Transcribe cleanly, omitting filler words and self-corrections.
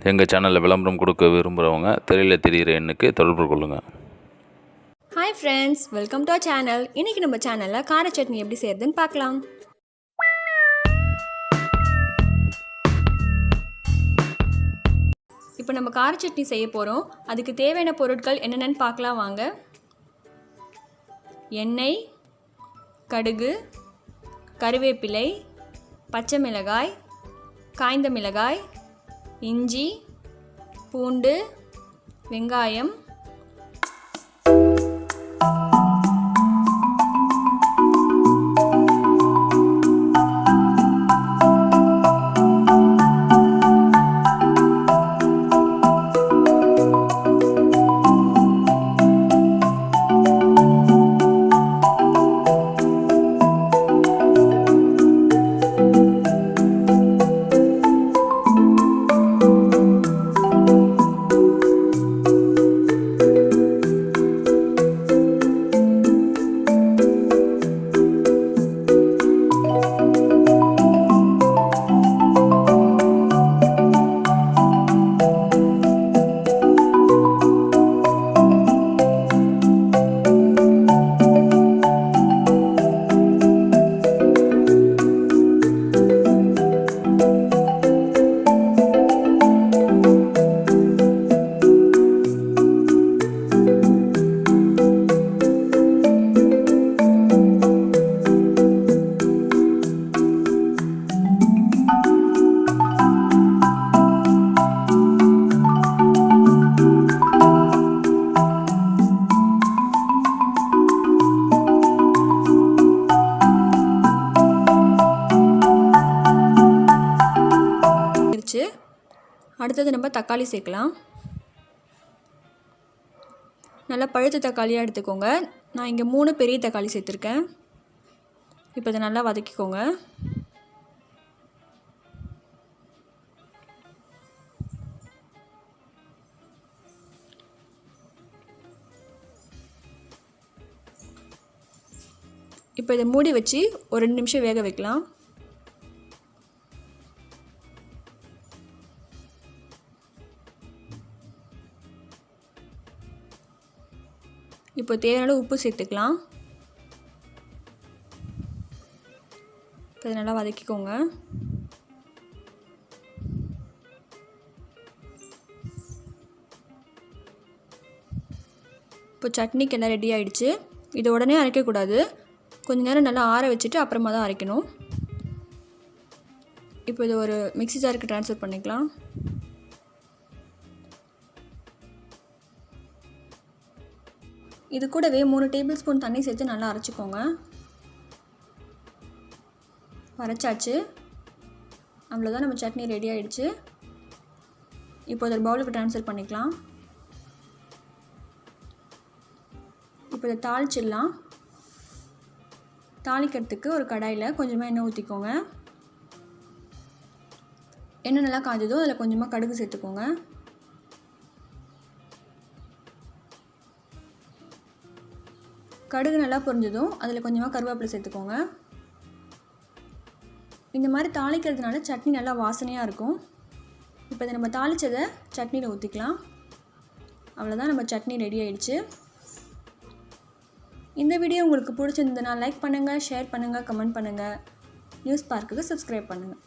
எங்கள் சேனலில் விளம்பரம் கொடுக்க விரும்புகிறவங்க திரையில் தெரிகிற எண்ணுக்கு தொடர்பு கொள்ளுங்கள். Hi friends, welcome to our channel. இன்றைக்கி நம்ம சேனலில் கார சட்னி எப்படி செய்யறதுன்னு பார்க்கலாம். இப்போ நம்ம கார சட்னி செய்ய போகிறோம். அதுக்கு தேவையான பொருட்கள் என்னென்னு பார்க்கலாம் வாங்க. எண்ணெய், கடுகு, கருவேப்பிலை, பச்சை மிளகாய், காய்ந்த மிளகாய், இஞ்சி, பூண்டு, வெங்காயம், அடுத்தது நம்ம தக்காளி சேர்க்கலாம். நல்லா பழுத்த தக்காளியாக எடுத்துக்கோங்க. நான் இங்கே 3 பெரிய தக்காளி சேர்த்துருக்கேன். இப்போ இதை நல்லா வதக்கிக்கோங்க. இப்போ இதை மூடி வச்சு ஒரு 2 நிமிஷம் வேக வைக்கலாம். இப்போ தேவையான உப்பு சேர்த்துக்கலாம். இப்போ இதை நல்லா வதக்கிக்கோங்க. இப்போ சட்னிக்கு எல்லாம் ரெடி ஆகிடுச்சு. இதை உடனே அரைக்கக்கூடாது, கொஞ்சம் நேரம் நல்லா ஆற வச்சுட்டு அப்புறமா தான் அரைக்கணும். இப்போ இதை ஒரு மிக்ஸி ஜாருக்கு ட்ரான்ஸ்ஃபர் பண்ணிக்கலாம். இது கூடவே 3 டேபிள் ஸ்பூன் தண்ணி சேர்த்து நல்லா அரைச்சிக்கோங்க. அரைச்சாச்சு. அவ்வளோதான், நம்ம சட்னி ரெடி ஆகிடுச்சு. இப்போ இதை பவுலுக்கு ட்ரான்ஸ்ஃபர் பண்ணிக்கலாம். இப்போ இதை தாளிச்சிடலாம். தாளிக்கிறதுக்கு ஒரு கடாயில் கொஞ்சமாக எண்ணெய் ஊற்றிக்கோங்க. எண்ணெய் நல்லா காஞ்சதும் அதில் கொஞ்சமாக கடுகு சேர்த்துக்கோங்க. கடுகு நல்லா பொரிஞ்சதும் அதில் கொஞ்சமாக கருவேப்பிலை சேர்த்துக்கோங்க. இந்த மாதிரி தாளிக்கிறதுனால சட்னி நல்லா வாசனையாக இருக்கும். இப்போ இதை நம்ம தாளித்ததை சட்னியில் ஊற்றிக்கலாம். அவ்வளோதான், நம்ம சட்னி ரெடி ஆகிடுச்சு. இந்த வீடியோ உங்களுக்கு பிடிச்சிருந்ததுன்னா லைக் பண்ணுங்கள், ஷேர் பண்ணுங்கள், கமெண்ட் பண்ணுங்கள். நியூஸ் பார்க்குக்கு சப்ஸ்கிரைப் பண்ணுங்கள்.